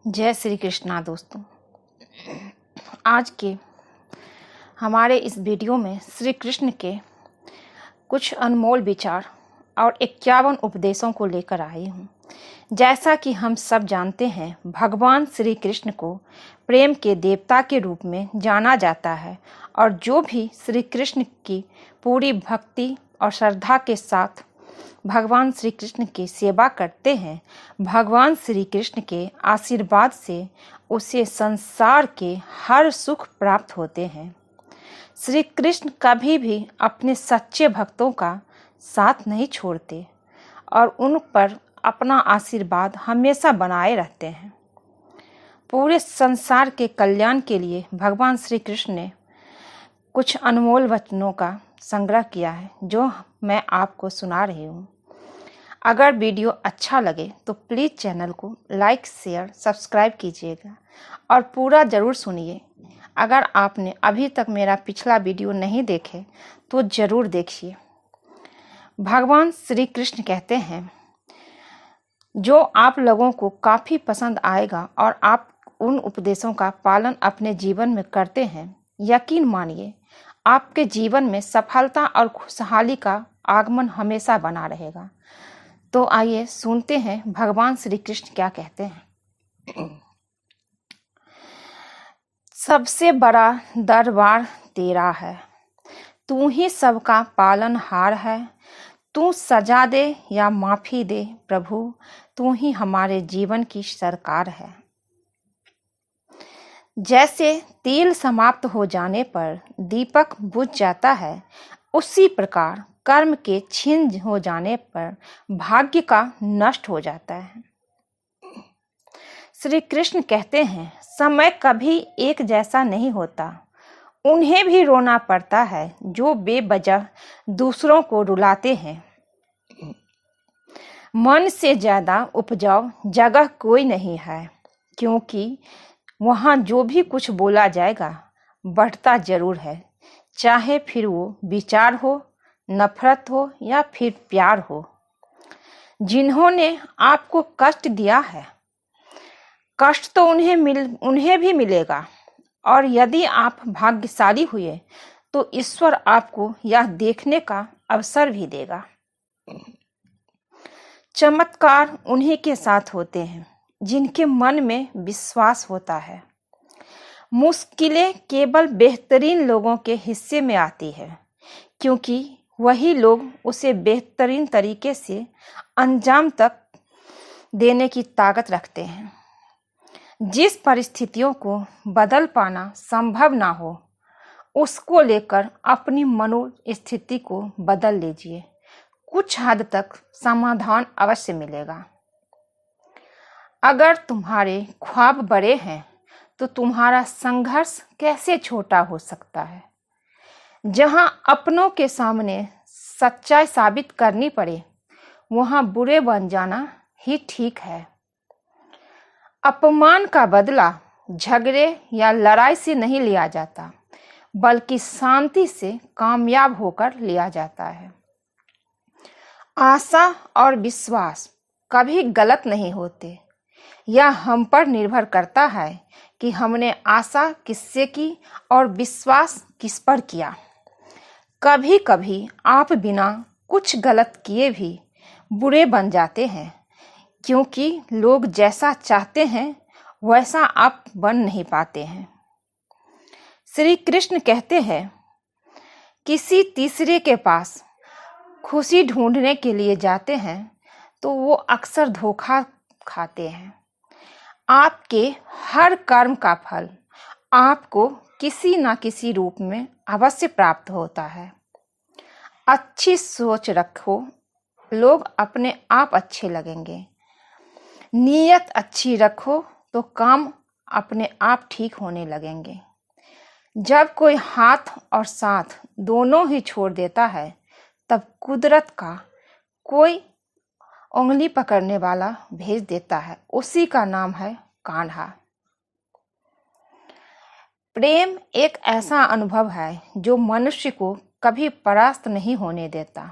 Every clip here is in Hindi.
जय श्री कृष्णा दोस्तों। आज के हमारे इस वीडियो में श्री कृष्ण के कुछ अनमोल विचार और 51 उपदेशों को लेकर आई हूँ। जैसा कि हम सब जानते हैं, भगवान श्री कृष्ण को प्रेम के देवता के रूप में जाना जाता है और जो भी श्री कृष्ण की पूरी भक्ति और श्रद्धा के साथ भगवान श्री कृष्ण की सेवा करते हैं, भगवान श्री कृष्ण के आशीर्वाद से उसे संसार के हर सुख प्राप्त होते हैं। श्री कृष्ण कभी भी अपने सच्चे भक्तों का साथ नहीं छोड़ते और उन पर अपना आशीर्वाद हमेशा बनाए रहते हैं। पूरे संसार के कल्याण के लिए भगवान श्री कृष्ण ने कुछ अनमोल वचनों का संग्रह किया है, जो मैं आपको सुना रही हूँ। अगर वीडियो अच्छा लगे तो प्लीज़ चैनल को लाइक, शेयर, सब्सक्राइब कीजिएगा और पूरा ज़रूर सुनिए। अगर आपने अभी तक मेरा पिछला वीडियो नहीं देखे तो ज़रूर देखिए। भगवान श्री कृष्ण कहते हैं, जो आप लोगों को काफ़ी पसंद आएगा और आप उन उपदेशों का पालन अपने जीवन में करते हैं, यकीन मानिए आपके जीवन में सफलता और खुशहाली का आगमन हमेशा बना रहेगा। तो आइए सुनते हैं भगवान श्री कृष्ण क्या कहते हैं। सबसे बड़ा दरबार तेरा है, तू ही सबका पालनहार है। तू सजा दे या माफ़ी दे प्रभु, तू ही हमारे जीवन की सरकार है। जैसे तेल समाप्त हो जाने पर दीपक बुझ जाता है, उसी प्रकार कर्म के क्षीण हो जाने पर भाग्य का नष्ट हो जाता है। श्री कृष्ण कहते हैं, समय कभी एक जैसा नहीं होता। उन्हें भी रोना पड़ता है जो बेवजह दूसरों को रुलाते हैं। मन से ज़्यादा उपजाऊ जगह कोई नहीं है, क्योंकि वहाँ जो भी कुछ बोला जाएगा बढ़ता जरूर है, चाहे फिर वो विचार हो, नफरत हो या फिर प्यार हो। जिन्होंने आपको कष्ट दिया है, कष्ट तो उन्हें भी मिलेगा, और यदि आप भाग्यशाली हुए तो ईश्वर आपको यह देखने का अवसर भी देगा। चमत्कार उन्हीं के साथ होते हैं जिनके मन में विश्वास होता है। मुश्किलें केवल बेहतरीन लोगों के हिस्से में आती है, क्योंकि वही लोग उसे बेहतरीन तरीके से अंजाम तक देने की ताकत रखते हैं। जिस परिस्थितियों को बदल पाना संभव ना हो, उसको लेकर अपनी मनोस्थिति को बदल लीजिए, कुछ हद तक समाधान अवश्य मिलेगा। अगर तुम्हारे ख्वाब बड़े हैं तो तुम्हारा संघर्ष कैसे छोटा हो सकता है। जहां अपनों के सामने सच्चाई साबित करनी पड़े, वहां बुरे बन जाना ही ठीक है। अपमान का बदला झगड़े या लड़ाई से नहीं लिया जाता, बल्कि शांति से कामयाब होकर लिया जाता है। आशा और विश्वास कभी गलत नहीं होते। यह हम पर निर्भर करता है कि हमने आशा किससे की और विश्वास किस पर किया। कभी कभी आप बिना कुछ गलत किए भी बुरे बन जाते हैं, क्योंकि लोग जैसा चाहते हैं वैसा आप बन नहीं पाते हैं। श्री कृष्ण कहते हैं, किसी तीसरे के पास खुशी ढूंढने के लिए जाते हैं तो वो अक्सर धोखा खाते हैं। आपके हर कर्म का फल आपको किसी न किसी रूप में अवश्य प्राप्त होता है। अच्छी सोच रखो, लोग अपने आप अच्छे लगेंगे। नीयत अच्छी रखो तो काम अपने आप ठीक होने लगेंगे। जब कोई हाथ और साथ दोनों ही छोड़ देता है, तब कुदरत का कोई उंगली पकड़ने वाला भेज देता है, उसी का नाम है कान्हा। प्रेम एक ऐसा अनुभव है जो मनुष्य को कभी परास्त नहीं होने देता,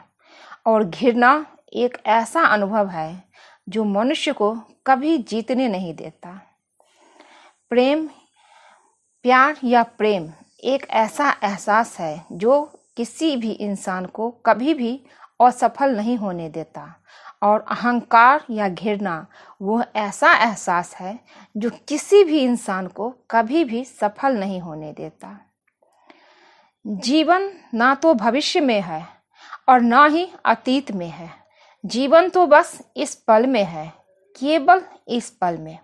और घृणा एक ऐसा अनुभव है जो मनुष्य को कभी जीतने नहीं देता। प्यार या प्रेम एक ऐसा एहसास है जो किसी भी इंसान को कभी भी असफल नहीं होने देता, और अहंकार या घृणा वो ऐसा एहसास है जो किसी भी इंसान को कभी भी सफल नहीं होने देता। जीवन ना तो भविष्य में है और ना ही अतीत में है। जीवन तो बस इस पल में है, केवल इस पल में।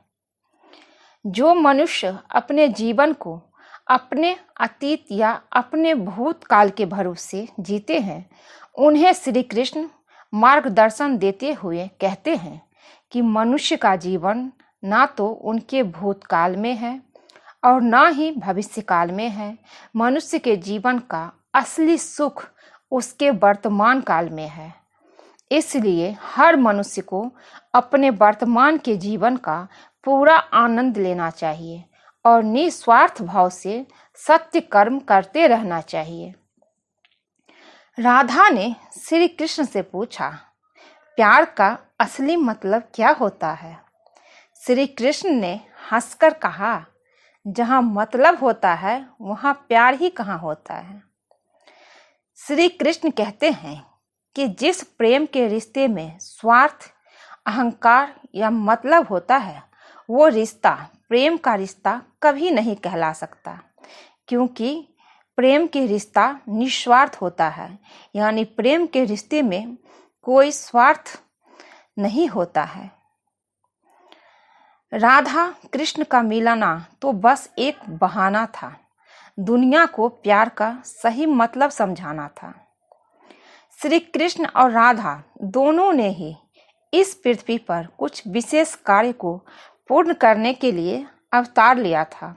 जो मनुष्य अपने जीवन को अपने अतीत या अपने भूतकाल के भरोसे जीते हैं, उन्हें श्री कृष्ण मार्गदर्शन देते हुए कहते हैं कि मनुष्य का जीवन ना तो उनके भूतकाल में है और ना ही भविष्यकाल में है। मनुष्य के जीवन का असली सुख उसके वर्तमान काल में है। इसलिए हर मनुष्य को अपने वर्तमान के जीवन का पूरा आनंद लेना चाहिए और निस्वार्थ भाव से सत्य कर्म करते रहना चाहिए। राधा ने श्री कृष्ण से पूछा, प्यार का असली मतलब क्या होता है? श्री कृष्ण ने हंसकर कहा, जहाँ मतलब होता है वहाँ प्यार ही कहाँ होता है। श्री कृष्ण कहते हैं कि जिस प्रेम के रिश्ते में स्वार्थ, अहंकार या मतलब होता है, वो रिश्ता प्रेम का रिश्ता कभी नहीं कहला सकता, क्योंकि प्रेम के रिश्ता निस्वार्थ होता है। यानी प्रेम के रिश्ते में कोई स्वार्थ नहीं होता है। राधा कृष्ण का मिलना तो बस एक बहाना था, दुनिया को प्यार का सही मतलब समझाना था। श्री कृष्ण और राधा दोनों ने ही इस पृथ्वी पर कुछ विशेष कार्य को पूर्ण करने के लिए अवतार लिया था।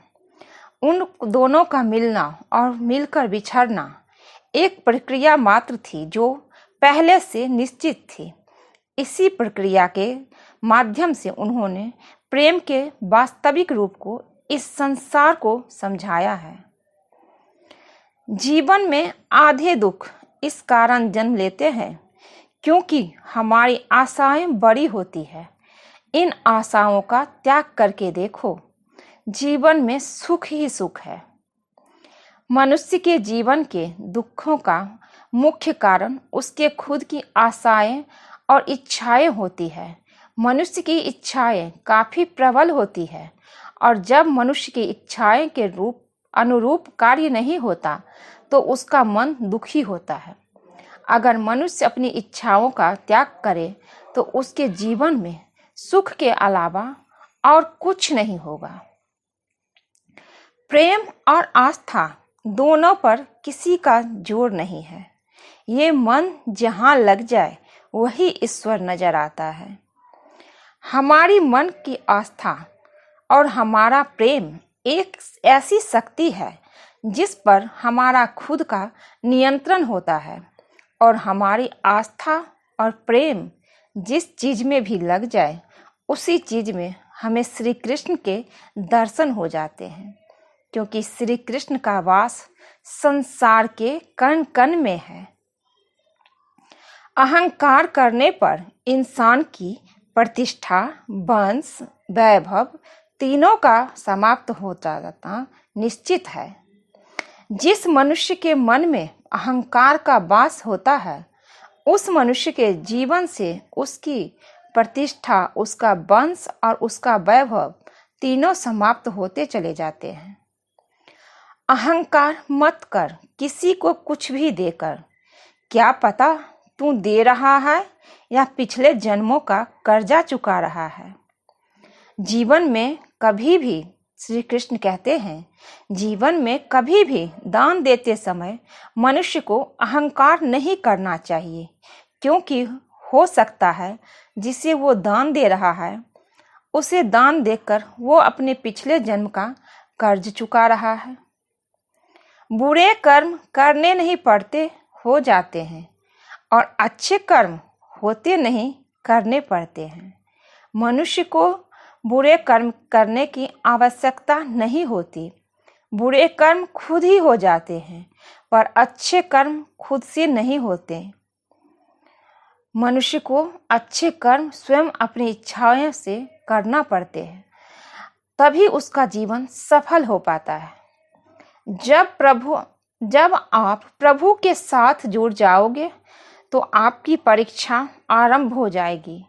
उन दोनों का मिलना और मिलकर बिछड़ना एक प्रक्रिया मात्र थी जो पहले से निश्चित थी। इसी प्रक्रिया के माध्यम से उन्होंने प्रेम के वास्तविक रूप को इस संसार को समझाया है। जीवन में आधे दुख इस कारण जन्म लेते हैं क्योंकि हमारी आशाएं बड़ी होती है। इन आशाओं का त्याग करके देखो, जीवन में सुख ही सुख है। मनुष्य के जीवन के दुखों का मुख्य कारण उसके खुद की आशाएं और इच्छाएं होती है। मनुष्य की इच्छाएं काफी प्रबल होती है, और जब मनुष्य की इच्छाएं के अनुरूप कार्य नहीं होता तो उसका मन दुखी होता है। अगर मनुष्य अपनी इच्छाओं का त्याग करे तो उसके जीवन में सुख के अलावा और कुछ नहीं होगा। प्रेम और आस्था दोनों पर किसी का जोर नहीं है। ये मन जहाँ लग जाए वही ईश्वर नजर आता है। हमारी मन की आस्था और हमारा प्रेम एक ऐसी शक्ति है जिस पर हमारा खुद का नियंत्रण होता है, और हमारी आस्था और प्रेम जिस चीज में भी लग जाए उसी चीज में हमें श्री कृष्ण के दर्शन हो जाते हैं, क्योंकि श्री कृष्ण का वास संसार के कण कण में है। अहंकार करने पर इंसान की प्रतिष्ठा, वंश, वैभव तीनों का समाप्त हो जाना निश्चित है। जिस मनुष्य के मन में अहंकार का वास होता है, उस मनुष्य के जीवन से उसकी प्रतिष्ठा, उसका वंश और उसका वैभव तीनों समाप्त होते चले जाते हैं। अहंकार मत कर किसी को कुछ भी देकर, क्या पता तू दे रहा है या पिछले जन्मों का कर्जा चुका रहा है। जीवन में कभी भी, श्री कृष्ण कहते हैं, जीवन में कभी भी दान देते समय मनुष्य को अहंकार नहीं करना चाहिए, क्योंकि हो सकता है जिसे वो दान दे रहा है उसे दान देकर वो अपने पिछले जन्म का कर्ज चुका रहा है। बुरे कर्म करने नहीं पड़ते, हो जाते हैं, और अच्छे कर्म होते नहीं, करने पड़ते हैं। मनुष्य को बुरे कर्म करने की आवश्यकता नहीं होती। बुरे कर्म खुद ही हो जाते हैं, पर अच्छे कर्म खुद से नहीं होते। मनुष्य को अच्छे कर्म स्वयं अपनी इच्छाओं से करना पड़ते हैं, तभी उसका जीवन सफल हो पाता है। जब आप प्रभु के साथ जुड़ जाओगे तो आपकी परीक्षा आरंभ हो जाएगी।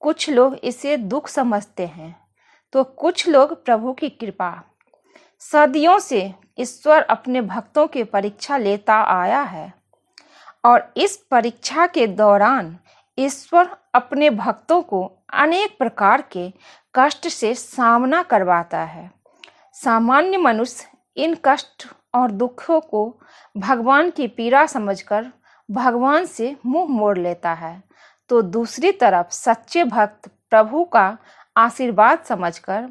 कुछ लोग इसे दुख समझते हैं तो कुछ लोग प्रभु की कृपा। सदियों से ईश्वर अपने भक्तों की परीक्षा लेता आया है और इस परीक्षा के दौरान ईश्वर अपने भक्तों को अनेक प्रकार के कष्ट से सामना करवाता है। सामान्य मनुष्य इन कष्ट और दुखों को भगवान की पीड़ा समझकर भगवान से मुंह मोड़ लेता है, तो दूसरी तरफ सच्चे भक्त प्रभु का आशीर्वाद समझकर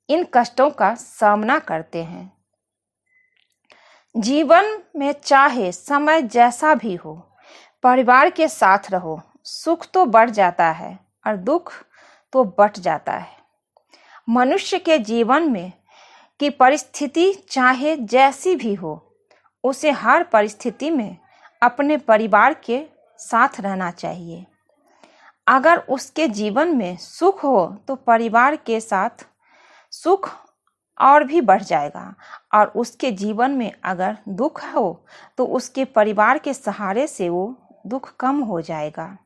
इन कष्टों का सामना करते हैं। जीवन में चाहे समय जैसा भी हो, परिवार के साथ रहो, सुख तो बढ़ जाता है और दुख तो बट जाता है। मनुष्य के जीवन में की परिस्थिति चाहे जैसी भी हो, उसे हर परिस्थिति में अपने परिवार के साथ रहना चाहिए। अगर उसके जीवन में सुख हो तो परिवार के साथ सुख और भी बढ़ जाएगा, और उसके जीवन में अगर दुख हो तो उसके परिवार के सहारे से वो दुख कम हो जाएगा।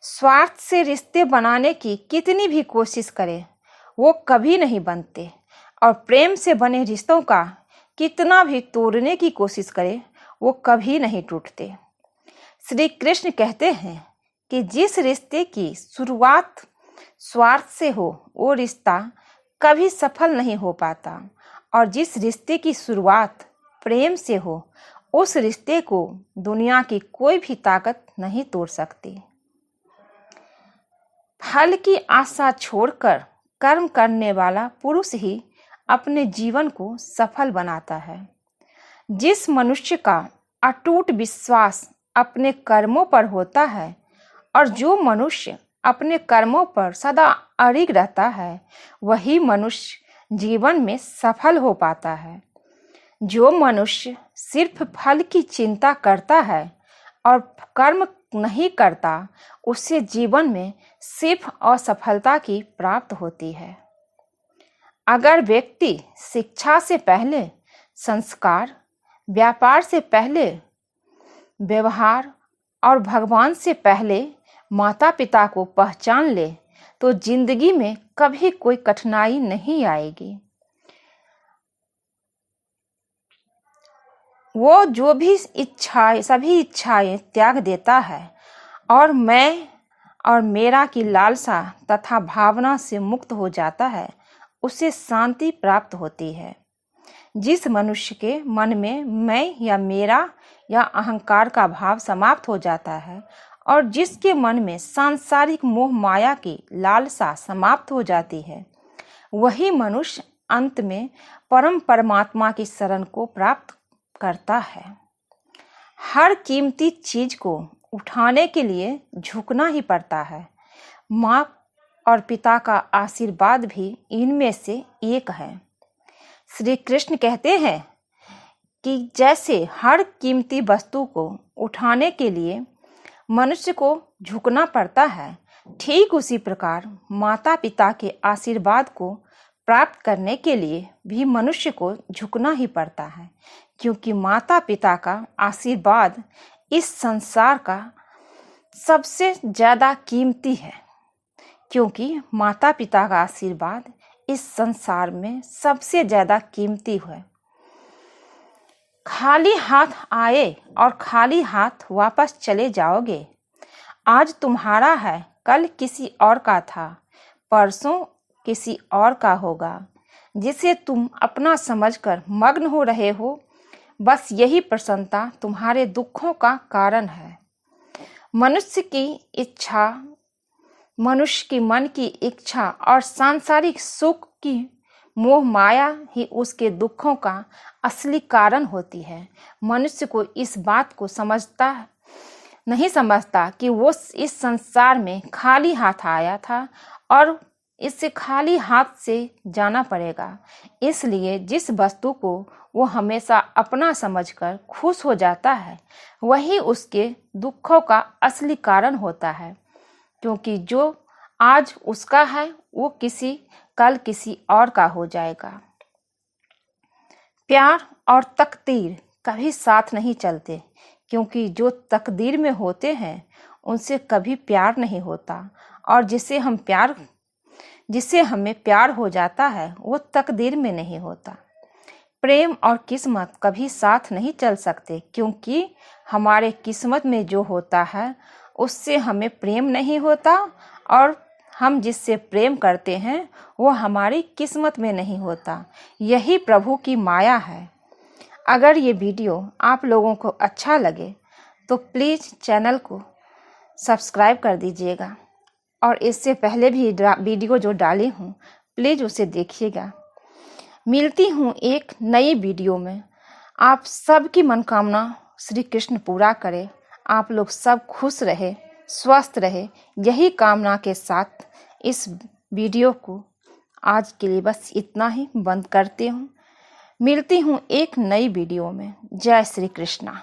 स्वार्थ से रिश्ते बनाने की कितनी भी कोशिश करें वो कभी नहीं बनते, और प्रेम से बने रिश्तों का कितना भी तोड़ने की कोशिश करे वो कभी नहीं टूटते। श्री कृष्ण कहते हैं कि जिस रिश्ते की शुरुआत स्वार्थ से हो वो रिश्ता कभी सफल नहीं हो पाता, और जिस रिश्ते की शुरुआत प्रेम से हो उस रिश्ते को दुनिया की कोई भी ताकत नहीं तोड़ सकती। फल की आशा छोड़कर कर्म करने वाला पुरुष ही अपने जीवन को सफल बनाता है। जिस मनुष्य का अटूट विश्वास अपने कर्मों पर होता है और जो मनुष्य अपने कर्मों पर सदा अड़िग रहता है, वही मनुष्य जीवन में सफल हो पाता है। जो मनुष्य सिर्फ फल की चिंता करता है और कर्म नहीं करता, उसे जीवन में सिर्फ असफलता की प्राप्त होती है। अगर व्यक्ति शिक्षा से पहले संस्कार, व्यापार से पहले व्यवहार और भगवान से पहले माता पिता को पहचान ले तो जिंदगी में कभी कोई कठिनाई नहीं आएगी। वो जो भी सभी इच्छाएं त्याग देता है और मैं और मेरा की लालसा तथा भावना से मुक्त हो जाता है, उसे शांति प्राप्त होती है। जिस मनुष्य के मन में मैं या मेरा या अहंकार का भाव समाप्त हो जाता है और जिसके मन में सांसारिक मोह माया की लालसा समाप्त हो जाती है, वही मनुष्य अंत में परम परमात्मा की शरण को प्राप्त करता है। हर कीमती चीज को उठाने के लिए झुकना ही पड़ता है। माँ और पिता का आशीर्वाद भी इनमें से एक है। श्री कृष्ण कहते हैं कि जैसे हर कीमती वस्तु को उठाने के लिए मनुष्य को झुकना पड़ता है, ठीक उसी प्रकार माता पिता के आशीर्वाद को प्राप्त करने के लिए भी मनुष्य को झुकना ही पड़ता है, क्योंकि माता पिता का आशीर्वाद इस संसार का सबसे ज़्यादा कीमती है। क्योंकि माता पिता का आशीर्वाद इस संसार में सबसे ज़्यादा कीमती है। खाली हाथ आए और खाली हाथ वापस चले जाओगे। आज तुम्हारा है, कल किसी और का था, परसों किसी और का होगा। जिसे तुम अपना समझकर मग्न हो रहे हो, बस यही प्रसन्नता तुम्हारे दुखों का कारण है। मनुष्य की मन की इच्छा और सांसारिक सुख की मोह माया ही उसके दुखों का असली कारण होती है। मनुष्य को इस बात को नहीं समझता कि वो इस संसार में खाली हाथ आया था और इससे खाली हाथ से जाना पड़ेगा। इसलिए जिस वस्तु को वो हमेशा अपना समझकर खुश हो जाता है, वही उसके दुखों का असली कारण होता है। क्योंकि जो आज उसका है, वो कल किसी और का हो जाएगा। प्यार और तकदीर कभी साथ नहीं चलते, क्योंकि जो तकदीर में होते हैं उनसे कभी प्यार नहीं होता, और जिससे हमें प्यार हो जाता है वो तकदीर में नहीं होता। प्रेम और किस्मत कभी साथ नहीं चल सकते, क्योंकि हमारे किस्मत में जो होता है उससे हमें प्रेम नहीं होता, और हम जिससे प्रेम करते हैं वो हमारी किस्मत में नहीं होता। यही प्रभु की माया है। अगर ये वीडियो आप लोगों को अच्छा लगे तो प्लीज़ चैनल को सब्सक्राइब कर दीजिएगा, और इससे पहले भी वीडियो जो डाली हूँ प्लीज़ उसे देखिएगा। मिलती हूँ एक नई वीडियो में। आप सबकी मनोकामना श्री कृष्ण पूरा करे। आप लोग सब खुश रहे, स्वस्थ रहे, यही कामना के साथ इस वीडियो को आज के लिए बस इतना ही बंद करती हूँ। मिलती हूँ एक नई वीडियो में। जय श्री कृष्णा।